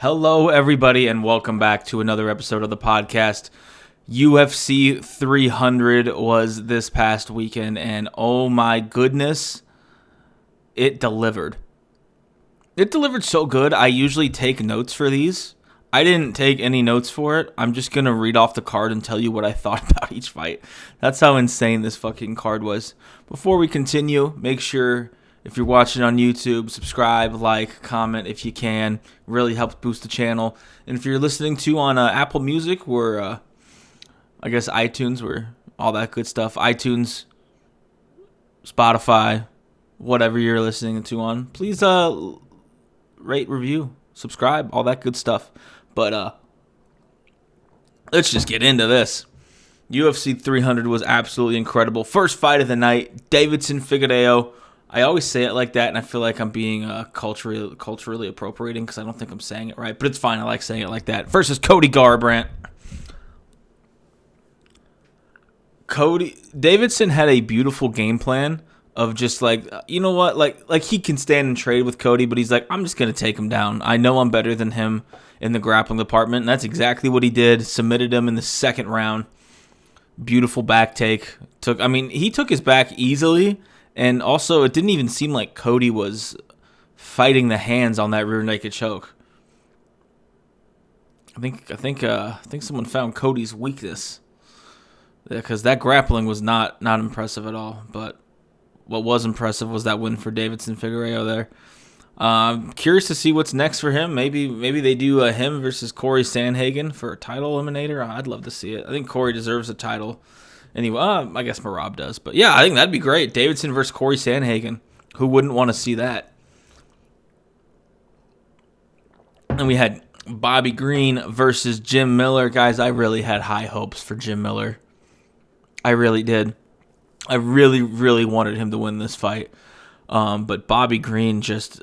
Hello, everybody, and welcome back to another episode of the podcast. UFC 300 was this past weekend, and oh my goodness, it delivered. It delivered so good. I usually take notes for these. I didn't take any notes for it. I'm just going to read off the card and tell you what I thought about each fight. That's how insane this fucking card was. Before we continue, make sure if you're watching on YouTube, subscribe, like, comment if you can. Really helps boost the channel. And if you're listening to on Apple Music, or I guess iTunes, or all that good stuff, iTunes, Spotify, whatever you're listening to on, please rate, review, subscribe, all that good stuff. But let's just get into this. UFC 300 was absolutely incredible. First fight of the night, Davidson Figueiredo. I always say it like that, and I feel like I'm being culturally appropriating because I don't think I'm saying it right. But it's fine. I like saying it like that. Versus Cody Garbrandt. Davidson had a beautiful game plan of just like, you know what, like he can stand and trade with Cody, but he's like, I'm just gonna take him down. I know I'm better than him in the grappling department, and that's exactly what he did. Submitted him in the second round. Beautiful back take. He took his back easily. And also, it didn't even seem like Cody was fighting the hands on that rear naked choke. I think someone found Cody's weakness, because that grappling was not impressive at all. But what was impressive was that win for Davidson Figueiredo there. Curious to see what's next for him. Maybe they do him versus Corey Sandhagen for a title eliminator. I'd love to see it. I think Corey deserves a title. Anyway, I guess Marab does. But yeah, I think that'd be great. Davidson versus Corey Sandhagen. Who wouldn't want to see that? And we had Bobby Green versus Jim Miller. Guys, I really had high hopes for Jim Miller. I really did. I really, really wanted him to win this fight. But Bobby Green just,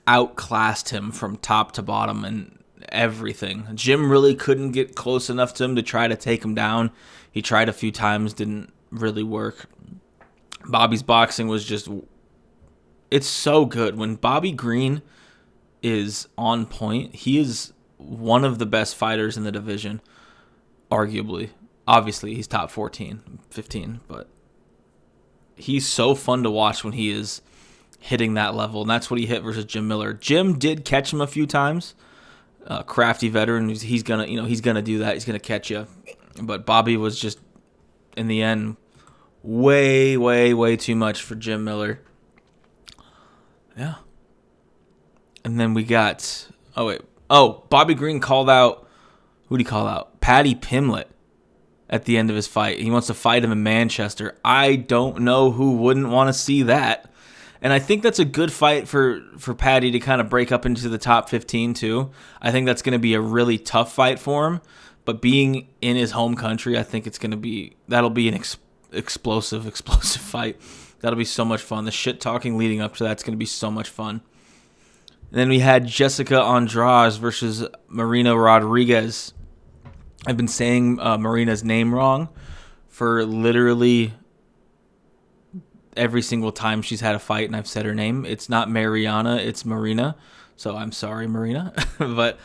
outclassed him from top to bottom and everything. Jim really couldn't get close enough to him to try to take him down. He tried a few times, didn't really work. Bobby's boxing was just, it's so good. When Bobby Green is on point, he is one of the best fighters in the division, arguably. Obviously, he's top 14, 15, but he's so fun to watch when he is hitting that level, and that's what he hit versus Jim Miller. Jim did catch him a few times. Crafty veteran, he's gonna do that. He's gonna catch you. But Bobby was just, in the end, way, way, way too much for Jim Miller. Yeah. And then we got, Bobby Green called out, who did he call out? Paddy Pimblett at the end of his fight. He wants to fight him in Manchester. I don't know who wouldn't want to see that. And I think that's a good fight for Paddy to kind of break up into the top 15 too. I think that's going to be a really tough fight for him. But being in his home country, I think that'll be an explosive fight. That'll be so much fun. The shit talking leading up to that's going to be so much fun. And then we had Jessica Andrade versus Marina Rodriguez. I've been saying Marina's name wrong for literally every single time she's had a fight and I've said her name. It's not Mariana, it's Marina. So I'm sorry, Marina. But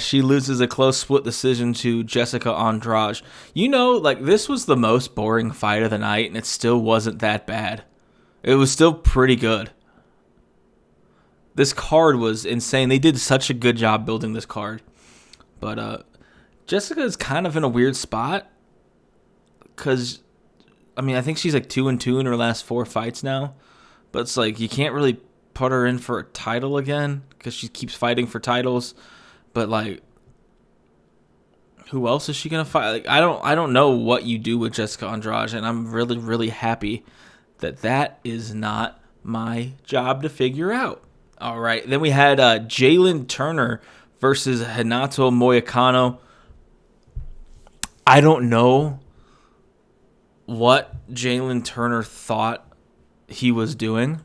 she loses a close split decision to Jessica Andrade. This was the most boring fight of the night, and it still wasn't that bad. It was still pretty good. This card was insane. They did such a good job building this card. But Jessica is kind of in a weird spot because, I think she's like 2-2 in her last 4 fights now. But it's like you can't really put her in for a title again because she keeps fighting for titles. But like, who else is she gonna fight? Like, I don't know what you do with Jessica Andrade, and I'm really, really happy that is not my job to figure out. All right, then we had Jalen Turner versus Renato Moicano. I don't know what Jalen Turner thought he was doing.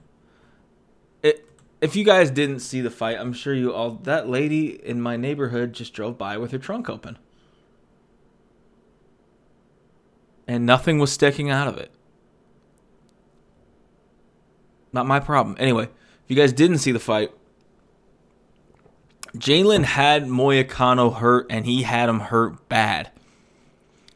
If you guys didn't see the fight, I'm sure you all, that lady in my neighborhood just drove by with her trunk open. And nothing was sticking out of it. Not my problem. Anyway, if you guys didn't see the fight, Jalen had Moyakano hurt, and he had him hurt bad.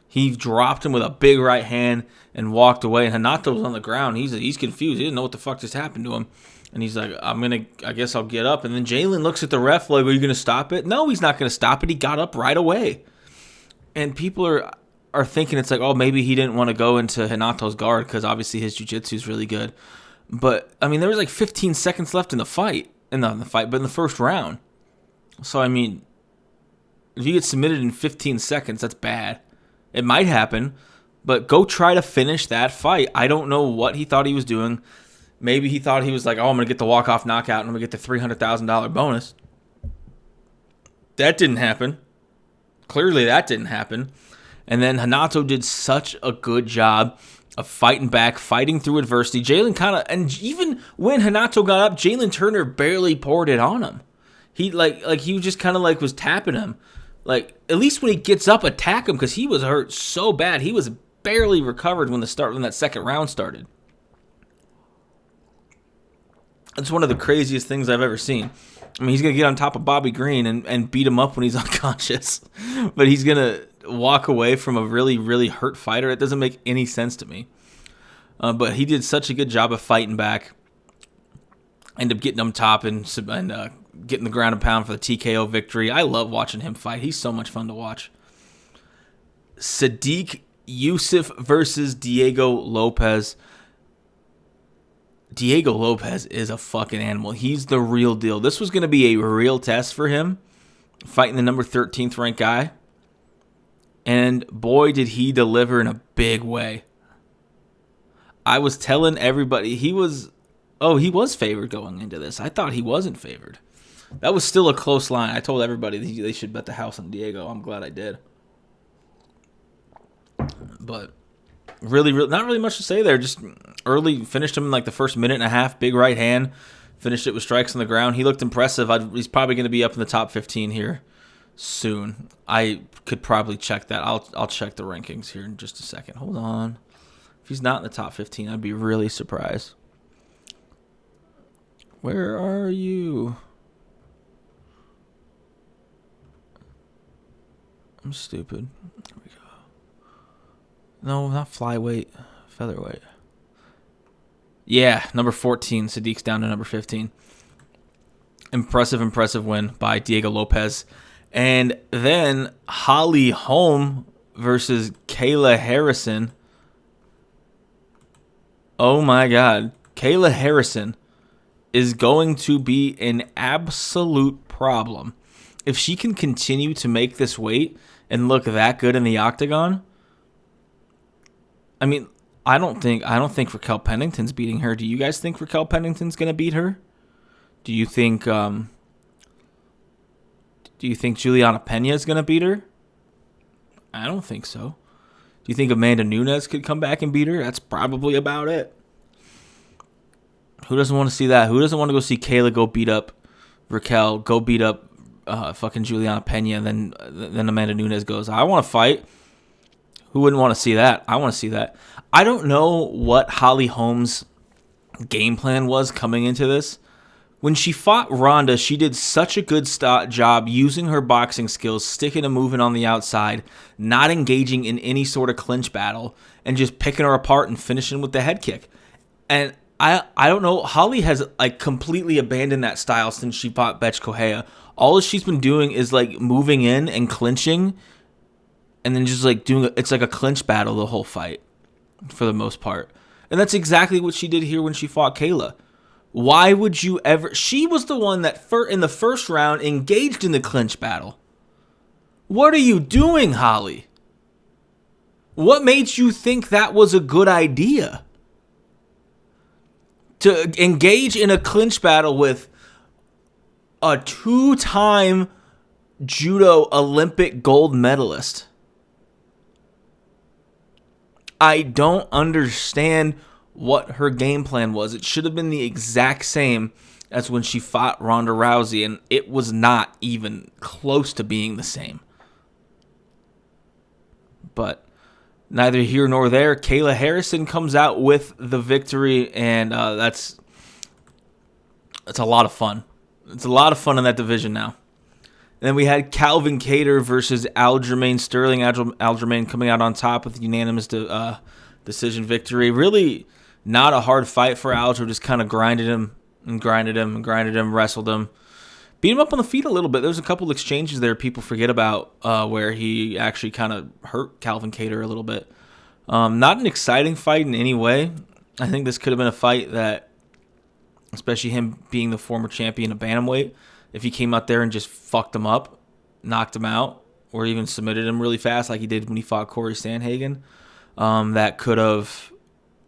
He dropped him with a big right hand and walked away. And Hanato was on the ground. He's confused. He didn't know what the fuck just happened to him. And he's like, I guess I'll get up. And then Jalen looks at the ref like, are you going to stop it? No, he's not going to stop it. He got up right away. And people are thinking it's like, oh, maybe he didn't want to go into Hanato's guard because obviously his jiu-jitsu is really good. But, I mean, there was like 15 seconds left in the fight. Not in the fight, but in the first round. So, I mean, if you get submitted in 15 seconds, that's bad. It might happen, but go try to finish that fight. I don't know what he thought he was doing. Maybe he thought he was like, oh, I'm going to get the walk-off knockout and I'm going to get the $300,000 bonus. That didn't happen. Clearly that didn't happen. And then Hanato did such a good job of fighting back, fighting through adversity. Jalen kind of, and even when Hanato got up, Jalen Turner barely poured it on him. He he just kind of like was tapping him. Like, at least when he gets up, attack him, because he was hurt so bad. He was barely recovered when that second round started. It's one of the craziest things I've ever seen. I mean, he's going to get on top of Bobby Green and beat him up when he's unconscious. But he's going to walk away from a really, really hurt fighter. It doesn't make any sense to me. But he did such a good job of fighting back. Ended up getting him top and getting the ground and pound for the TKO victory. I love watching him fight. He's so much fun to watch. Sadiq Youssef versus Diego Lopez. Diego Lopez is a fucking animal. He's the real deal. This was going to be a real test for him, fighting the number 13th ranked guy. And boy, did he deliver in a big way. I was telling everybody he was favored going into this. I thought he wasn't favored. That was still a close line. I told everybody they should bet the house on Diego. I'm glad I did. But really, not really much to say there. Just early, finished him in like the first minute and a half. Big right hand. Finished it with strikes on the ground. He looked impressive. He's probably going to be up in the top 15 here soon. I could probably check that. I'll check the rankings here in just a second. Hold on. If he's not in the top 15, I'd be really surprised. Where are you? I'm stupid. There we go. No, not flyweight. Featherweight. Yeah, number 14. Sadiq's down to number 15. Impressive win by Diego Lopez. And then Holly Holm versus Kayla Harrison. Oh my God. Kayla Harrison is going to be an absolute problem. If she can continue to make this weight and look that good in the octagon, I mean, I don't think Raquel Pennington's beating her. Do you guys think Raquel Pennington's going to beat her? Do you think Juliana Pena is going to beat her? I don't think so. Do you think Amanda Nunes could come back and beat her? That's probably about it. Who doesn't want to see that? Who doesn't want to go see Kayla go beat up Raquel, go beat up fucking Juliana Pena, and then Amanda Nunes goes, I want to fight. Who wouldn't want to see that? I want to see that. I don't know what Holly Holm's game plan was coming into this. When she fought Ronda, she did such a good job using her boxing skills, sticking and moving on the outside, not engaging in any sort of clinch battle, and just picking her apart and finishing with the head kick. And I don't know, Holly has like completely abandoned that style since she fought Betch Correia. All she's been doing is like moving in and clinching, and then just like it's like a clinch battle the whole fight for the most part. And that's exactly what she did here when she fought Kayla. Why would you ever? She was the one that in the first round engaged in the clinch battle. What are you doing, Holly? What made you think that was a good idea? To engage in a clinch battle with a 2-time judo Olympic gold medalist. I don't understand what her game plan was. It should have been the exact same as when she fought Ronda Rousey, and it was not even close to being the same. But neither here nor there. Kayla Harrison comes out with the victory, and that's a lot of fun. It's a lot of fun in that division now. And then we had Calvin Kattar versus Aljamain Sterling. Aljamain coming out on top with a unanimous decision victory. Really not a hard fight for Aljo. Just kind of grinded him, wrestled him. Beat him up on the feet a little bit. There's a couple exchanges there people forget about where he actually kind of hurt Calvin Kattar a little bit. Not an exciting fight in any way. I think this could have been a fight that, especially him being the former champion of bantamweight, if he came out there and just fucked him up, knocked him out, or even submitted him really fast like he did when he fought Corey Sandhagen, that could have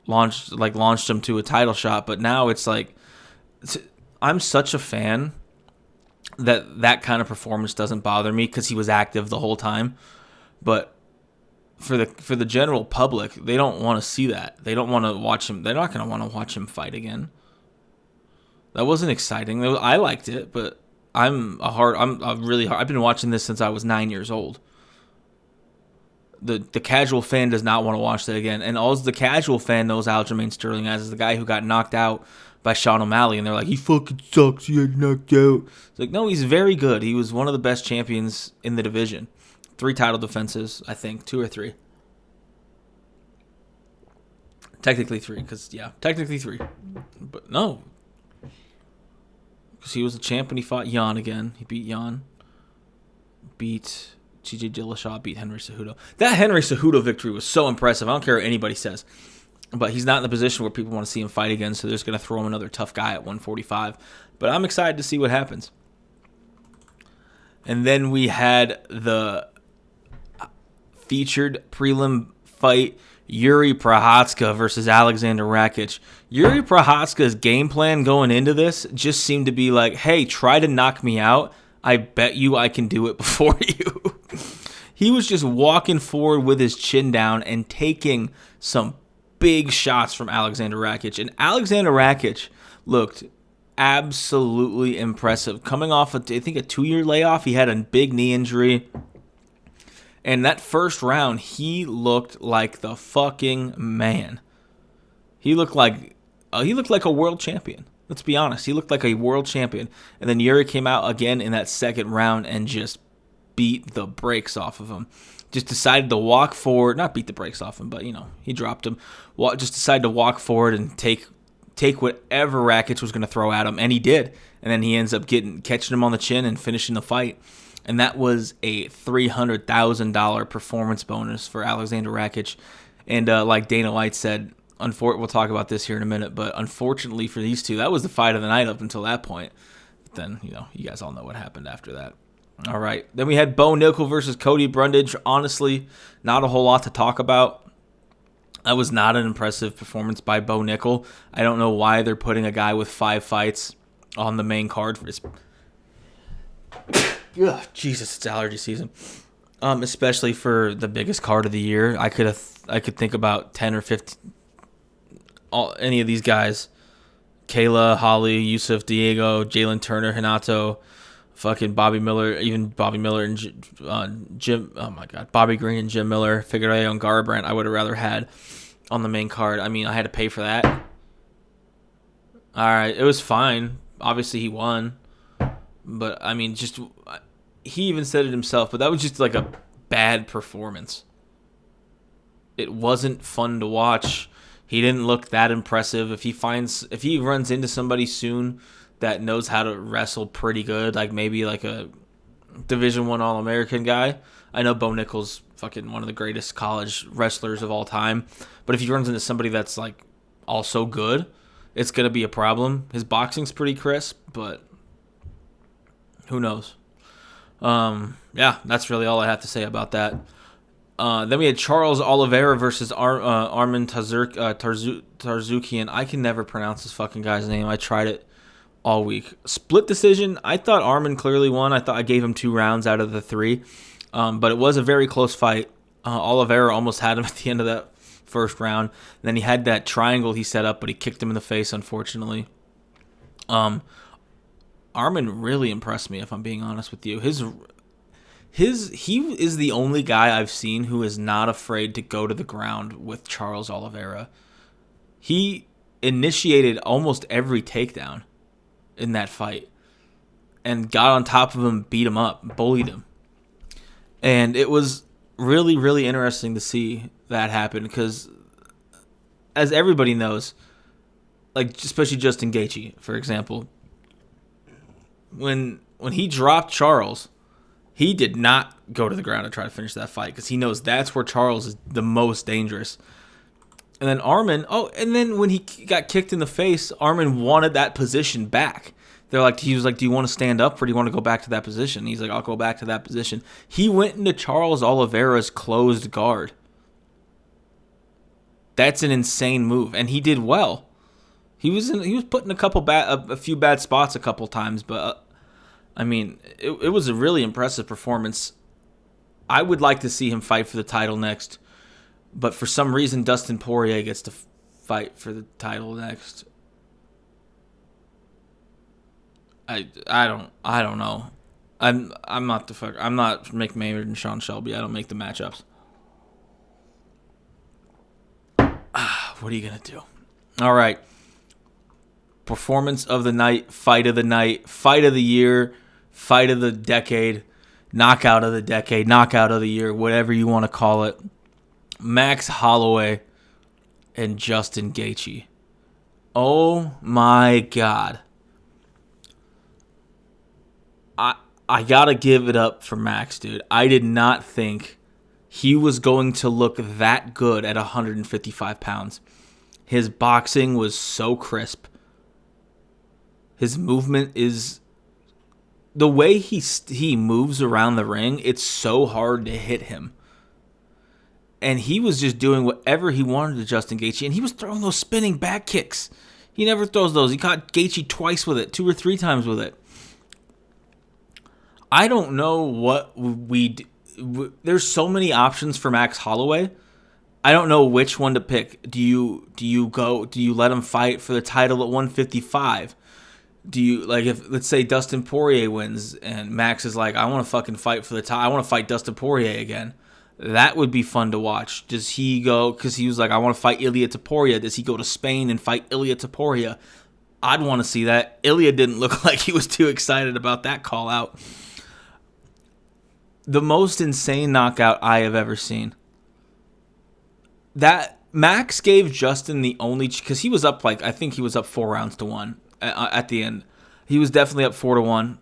launched him to a title shot. But now it's like, I'm such a fan that kind of performance doesn't bother me because he was active the whole time. But for the general public, they don't want to see that. They don't want to watch him. They're not going to want to watch him fight again. That wasn't exciting. I liked it, but I've been watching this since I was 9 years old. The casual fan does not want to watch that again. And all the casual fan knows Aljamain Sterling as is the guy who got knocked out by Sean O'Malley, and they're like, he fucking sucks, he got knocked out. It's like, no, he's very good. He was one of the best champions in the division. 3 title defenses, I think. 2 or 3. Technically 3, technically 3. But no. Because he was a champ and he fought Jan again. He beat Jan. Beat TJ Dillashaw. Beat Henry Cejudo. That Henry Cejudo victory was so impressive. I don't care what anybody says. But he's not in the position where people want to see him fight again, so they're just going to throw him another tough guy at 145. But I'm excited to see what happens. And then we had the featured prelim fight, Yuri Prochazka versus Alexander Rakic. Yuri Prochazka's game plan going into this just seemed to be like, hey, try to knock me out. I bet you I can do it before you. He was just walking forward with his chin down and taking some big shots from Alexander Rakic. And Alexander Rakic looked absolutely impressive. Coming off, I think, a 2-year layoff. He had a big knee injury. And that first round, he looked like the fucking man. He looked like a world champion. Let's be honest. He looked like a world champion. And then Yuri came out again in that second round and just beat the brakes off of him. Just decided to walk forward. Not beat the brakes off him, but, he dropped him. Just decided to walk forward and take whatever Rakic was going to throw at him. And he did. And then he ends up catching him on the chin and finishing the fight. And that was a $300,000 performance bonus for Alexander Rakic. And like Dana White said, we'll talk about this here in a minute, but unfortunately for these two, that was the fight of the night up until that point. But then, you guys all know what happened after that. All right. Then we had Bo Nickel versus Cody Brundage. Honestly, not a whole lot to talk about. That was not an impressive performance by Bo Nickel. I don't know why they're putting a guy with 5 fights on the main card for his... Ugh, Jesus, it's allergy season. Especially for the biggest card of the year. I could think about 10 or 15, any of these guys. Kayla, Holly, Yusuf, Diego, Jalen Turner, Hinato, fucking Bobby Miller, even Bobby Miller and Jim. Oh my God, Bobby Green and Jim Miller, Figueiredo and Garbrandt. I would have rather had on the main card. I mean, I had to pay for that. All right, it was fine. Obviously, he won. But, I mean, he even said it himself, but that was just like a bad performance. It wasn't fun to watch. He didn't look that impressive. If he runs into somebody soon that knows how to wrestle pretty good, like maybe like a Division I All-American guy. I know Bo Nickel's fucking one of the greatest college wrestlers of all time. But if he runs into somebody that's like also good, it's going to be a problem. His boxing's pretty crisp, but... who knows? Yeah, that's really all I have to say about that. Then we had Charles Oliveira versus Arman Tarzukian. I can never pronounce this fucking guy's name. I tried it all week. Split decision. I thought Arman clearly won. I thought I gave him 2 rounds out of the 3. But it was a very close fight. Oliveira almost had him at the end of that first round. And then he had that triangle he set up, but he kicked him in the face, unfortunately. Arman really impressed me, if I'm being honest with you. He is the only guy I've seen who is not afraid to go to the ground with Charles Oliveira. He initiated almost every takedown in that fight. and got on top of him, beat him up, bullied him. And it was really, really interesting to see that happen because, as everybody knows, like especially Justin Gaethje, for example, when he dropped Charles, he did not go to the ground to try to finish that fight because he knows that's where Charles is the most dangerous. And then and then when he got kicked in the face, Arman wanted that position back. He was like, do you want to stand up or do you want to go back to that position? He's like, I'll go back to that position. He went into Charles Oliveira's closed guard. That's an insane move, and he did well. He was put in a few bad spots a couple times, but it was a really impressive performance. I would like to see him fight for the title next, but for some reason Dustin Poirier gets to fight for the title next. I don't know. I'm not Mick Maynard and Sean Shelby. I don't make the matchups. What are you gonna do? All right. Performance of the night, fight of the night, fight of the year, fight of the decade, knockout of the decade, knockout of the year, whatever you want to call it. Max Holloway and Justin Gaethje. Oh my God. I gotta give it up for Max, dude. I did not think he was going to look that good at 155 pounds. His boxing was so crisp. His movement is... The way he moves around the ring, it's so hard to hit him. And he was just doing whatever he wanted to Justin Gaethje. And he was throwing those spinning back kicks. He never throws those. He caught Gaethje twice with it, 2 or 3 times with it. I don't know what there's so many options for Max Holloway. I don't know which one to pick. Do you let him fight for the title at 155? Do you, like, if let's say Dustin Poirier wins and Max is like, I want to fucking fight for the title. I want to fight Dustin Poirier again. That would be fun to watch. Does he go, because he was like, I want to fight Ilia Topuria. Does he go to Spain and fight Ilia Topuria? I'd want to see that. Ilia didn't look like he was too excited about that call out. The most insane knockout I have ever seen. That Max gave Justin the only, because he was up I think he was up 4 rounds to 1 at the end. He was definitely up 4-1.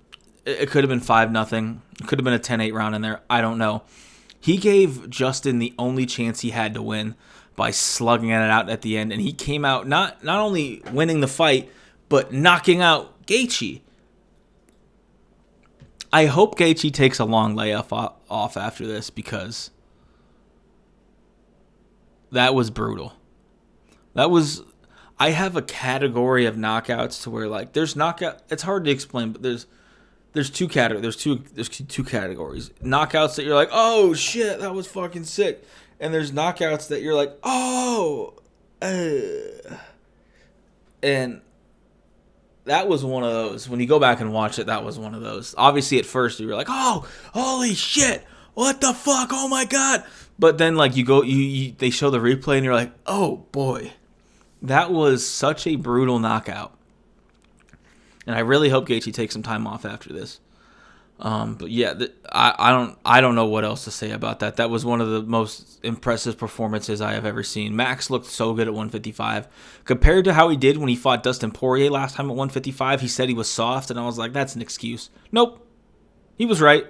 It could have been 5-0. It could have been a 10-8 round in there. I don't know. He gave Justin the only chance he had to win by slugging it out at the end, and he came out not only winning the fight, but knocking out Gaethje. I hope Gaethje takes a long layoff off after this because that was brutal. I have a category of knockouts to where, like, there's knockout. It's hard to explain, but there's two categories. There's two categories. Knockouts that you're like, oh shit, that was fucking sick, and there's knockouts that you're like, oh, and that was one of those. When you go back and watch it, that was one of those. Obviously, at first you were like, oh, holy shit, what the fuck, oh my god. But then, like, they show the replay and you're like, oh boy, that was such a brutal knockout. And I really hope Gaethje takes some time off after this. But yeah, I don't know what else to say about that. That was one of the most impressive performances I have ever seen. Max looked so good at 155 compared to how he did when he fought Dustin Poirier last time at 155. He said he was soft, and I was like, that's an excuse. Nope, he was right.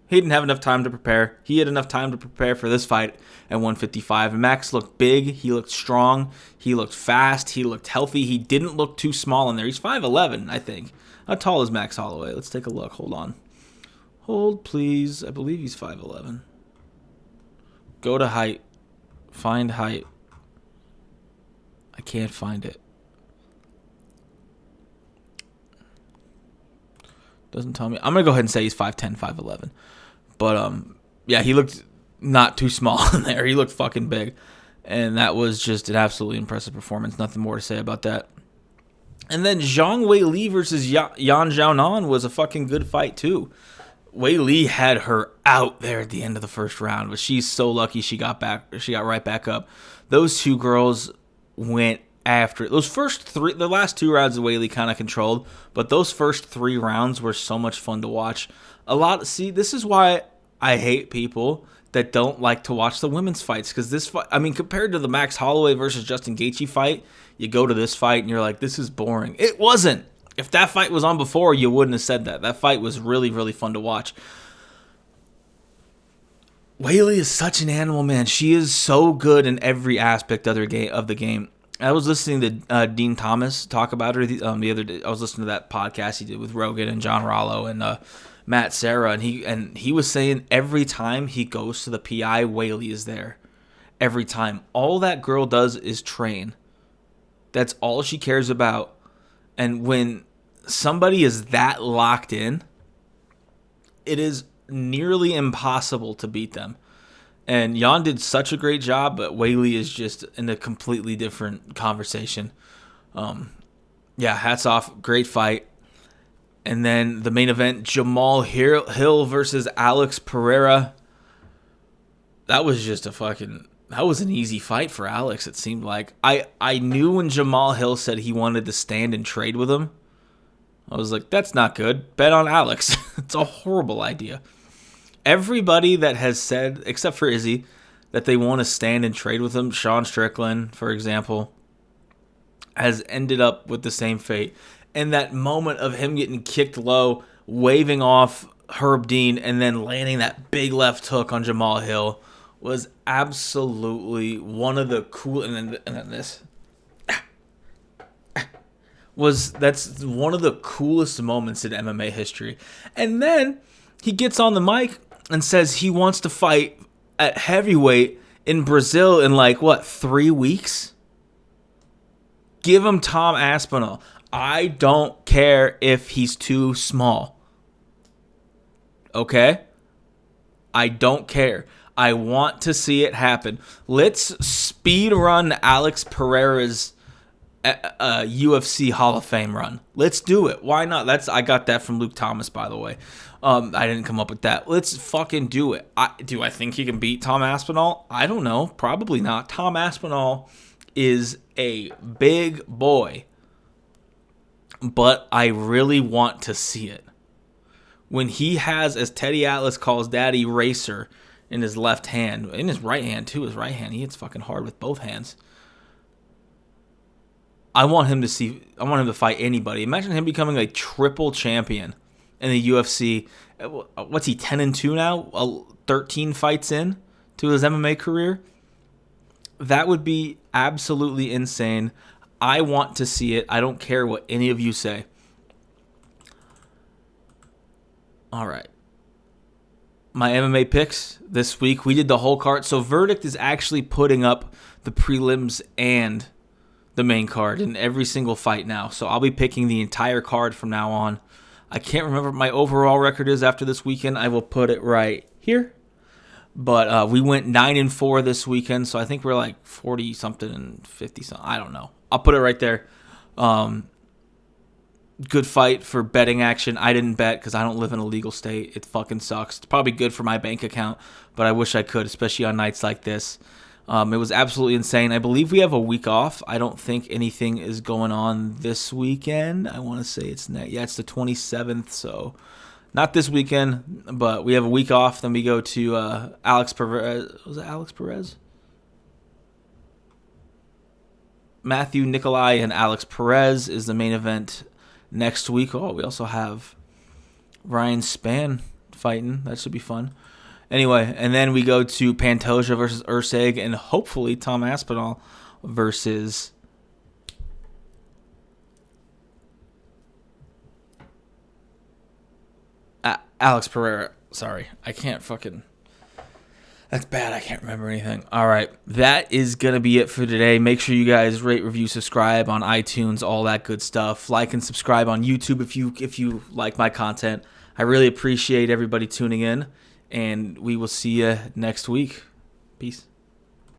He didn't have enough time to prepare. He had enough time to prepare for this fight at 155. And Max looked big. He looked strong. He looked fast. He looked healthy. He didn't look too small in there. He's 5'11", I think. How tall is Max Holloway? Let's take a look. Hold on. Hold, please. I believe he's 5'11". Go to height. Find height. I can't find it. Doesn't tell me. I'm going to go ahead and say he's 5'10", 5'11". But, yeah, he looked not too small in there. He looked fucking big. And that was just an absolutely impressive performance. Nothing more to say about that. And then Zhang Weili versus Yan Xiaonan was a fucking good fight, too. Weili had her out there at the end of the first round, but she's so lucky she got right back up. Those two girls went after those first three. The last 2 rounds of Whaley kind of controlled, but those first 3 rounds were so much fun to watch. This is why I hate people that don't like to watch the women's fights, because this fight, I mean, compared to the Max Holloway versus Justin Gaethje fight, you go to this fight and you're like, this is boring. It wasn't. If that fight was on before, you wouldn't have said that. That fight was really, really fun to watch. Whaley is such an animal, man. She is so good in every aspect of the game. I was listening to Dean Thomas talk about her the other day. I was listening to that podcast he did with Rogan and John Rollo and Matt Serra, and he was saying every time he goes to the PI, Whaley is there. Every time. All that girl does is train. That's all she cares about. And when somebody is that locked in, it is nearly impossible to beat them. And Jan did such a great job, but Whaley is just in a completely different conversation. Hats off. Great fight. And then the main event, Jamal Hill versus Alex Pereira. That was just that was an easy fight for Alex, it seemed like. I knew when Jamal Hill said he wanted to stand and trade with him, I was like, that's not good. Bet on Alex. It's a horrible idea. Everybody that has said, except for Izzy, that they want to stand and trade with him, Sean Strickland, for example, has ended up with the same fate. And that moment of him getting kicked low, waving off Herb Dean, and then landing that big left hook on Jamal Hill was absolutely one of the cool. And then this that's one of the coolest moments in MMA history. And then he gets on the mic and says he wants to fight at heavyweight in Brazil in 3 weeks. Give him Tom Aspinall. I don't care if he's too small. Okay? I don't care. I want to see it happen. Let's speed run Alex Pereira's UFC Hall of Fame run. Let's do it. Why not? I got that from Luke Thomas, by the way. I didn't come up with that. Let's fucking do it. Do I think he can beat Tom Aspinall? I don't know. Probably not. Tom Aspinall is a big boy. But I really want to see it. When he has, as Teddy Atlas calls Daddy, Racer in his left hand, in his right hand too, his right hand, he hits fucking hard with both hands. I want him to fight anybody. Imagine him becoming a triple champion in the UFC. What's he, 10-2 now? 13 fights in to his MMA career? That would be absolutely insane. I want to see it. I don't care what any of you say. All right. My MMA picks this week. We did the whole card. So Verdict is actually putting up the prelims and the main card in every single fight now. So I'll be picking the entire card from now on. I can't remember what my overall record is after this weekend. I will put it right here. But we went 9-4 this weekend. So I think we're 40-something and 50-something. I don't know. I'll put it right there. Good fight for betting action. I didn't bet because I don't live in a legal state. It fucking sucks. It's probably good for my bank account, but I wish I could, especially on nights like this. It was absolutely insane. I believe we have a week off. I don't think anything is going on this weekend. I want to say it's it's the 27th, so not this weekend, but we have a week off. Then we go to Alex Perez. Was it Alex Perez? Matthew Nikolai and Alex Perez is the main event next week. Oh, we also have Ryan Spann fighting. That should be fun. Anyway, and then we go to Pantoja versus Urseg, and hopefully Tom Aspinall versus Alex Pereira. Sorry, I can't fucking... That's bad. I can't remember anything. All right. That is going to be it for today. Make sure you guys rate, review, subscribe on iTunes, all that good stuff. Like and subscribe on YouTube if you like my content. I really appreciate everybody tuning in, and we will see you next week. Peace.